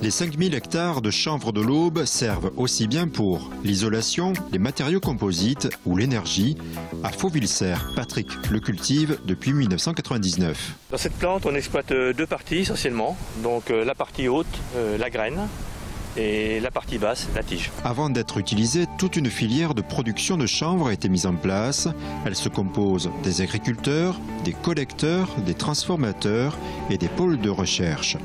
Les 5000 hectares de chanvre de l'Aube servent aussi bien pour l'isolation, les matériaux composites ou l'énergie. À Fauvilles-Serre, Patrick le cultive depuis 1999. Dans cette plante, on exploite deux parties essentiellement. Donc la partie haute, la graine, et la partie basse, la tige. Avant d'être utilisée, toute une filière de production de chanvre a été mise en place. Elle se compose des agriculteurs, des collecteurs, des transformateurs et des pôles de recherche.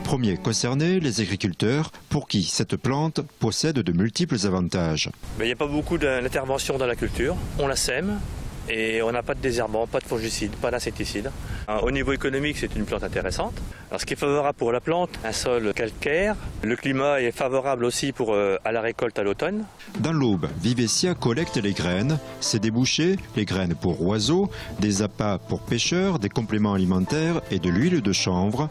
Premiers concernés, les agriculteurs, pour qui cette plante possède de multiples avantages. Il n'y a pas beaucoup d'intervention dans la culture. On la sème et on n'a pas de désherbant, pas de fongicide, pas d'insecticide. Au niveau économique, c'est une plante intéressante. Alors, ce qui est favorable pour la plante, un sol calcaire. Le climat est favorable aussi à la récolte à l'automne. Dans l'Aube, Vivessia collecte les graines, ses débouchés, les graines pour oiseaux, des appâts pour pêcheurs, des compléments alimentaires et de l'huile de chanvre.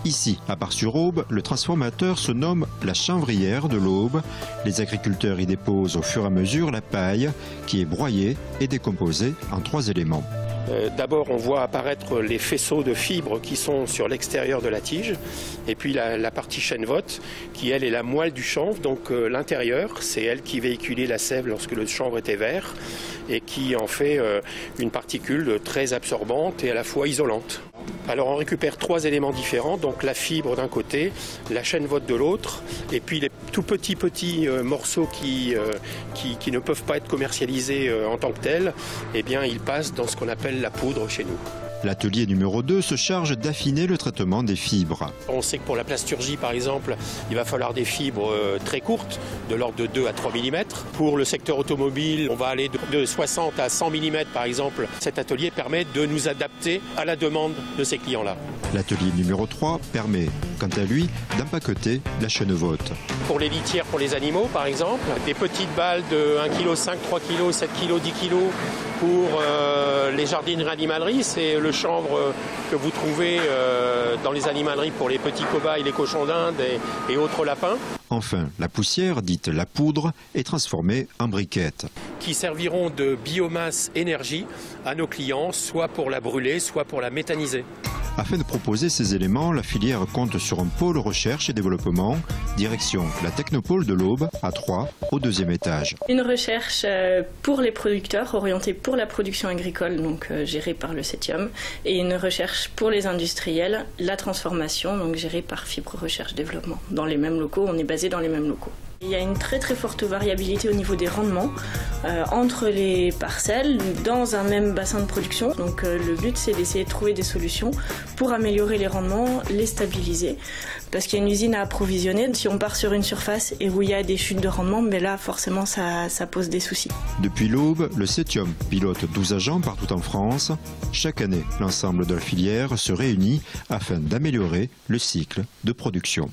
Ici, à Bar-sur-Aube, le transformateur se nomme la chanvrière de l'Aube. Les agriculteurs y déposent au fur et à mesure la paille qui est broyée et décomposée en 3 éléments. D'abord, on voit apparaître les faisceaux de fibres qui sont sur l'extérieur de la tige. Et puis la partie chènevotte, qui elle est la moelle du chanvre. Donc l'intérieur, c'est elle qui véhiculait la sève lorsque le chanvre était vert et qui en fait une particule très absorbante et à la fois isolante. Alors on récupère 3 éléments différents, donc la fibre d'un côté, la chènevotte de l'autre, et puis les tout petits morceaux qui ne peuvent pas être commercialisés en tant que tels, eh bien ils passent dans ce qu'on appelle la poudre chez nous. L'atelier numéro 2 se charge d'affiner le traitement des fibres. On sait que pour la plasturgie, par exemple, il va falloir des fibres très courtes, de l'ordre de 2 à 3 mm. Pour le secteur automobile, on va aller de 60 à 100 mm, par exemple. Cet atelier permet de nous adapter à la demande de ces clients-là. L'atelier numéro 3 permet, quant à lui, d'empaqueter la chènevotte. Pour les litières pour les animaux, par exemple, des petites balles de 1,5 kg, 3 kg, 7 kg, 10 kg. Pour les jardineries animaleries, c'est le chanvre que vous trouvez dans les animaleries pour les petits cobayes, les cochons d'Inde et autres lapins. Enfin, la poussière, dite la poudre, est transformée en briquettes. Qui serviront de biomasse énergie à nos clients, soit pour la brûler, soit pour la méthaniser. Afin de proposer ces éléments, la filière compte sur un pôle recherche et développement, direction la Technopole de l'Aube, à Troyes, au 2e étage. Une recherche pour les producteurs, orientée pour la production agricole, donc gérée par le CETIUM, et une recherche pour les industriels, la transformation, donc gérée par Fibre Recherche Développement. Dans les mêmes locaux, on est basé dans les mêmes locaux. Il y a une très forte variabilité au niveau des rendements entre les parcelles dans un même bassin de production. Donc le but, c'est d'essayer de trouver des solutions pour améliorer les rendements, les stabiliser. Parce qu'il y a une usine à approvisionner. Si on part sur une surface et où il y a des chutes de rendement, mais là forcément ça pose des soucis. Depuis l'Aube, le CETIUM pilote 12 agents partout en France. Chaque année, l'ensemble de la filière se réunit afin d'améliorer le cycle de production.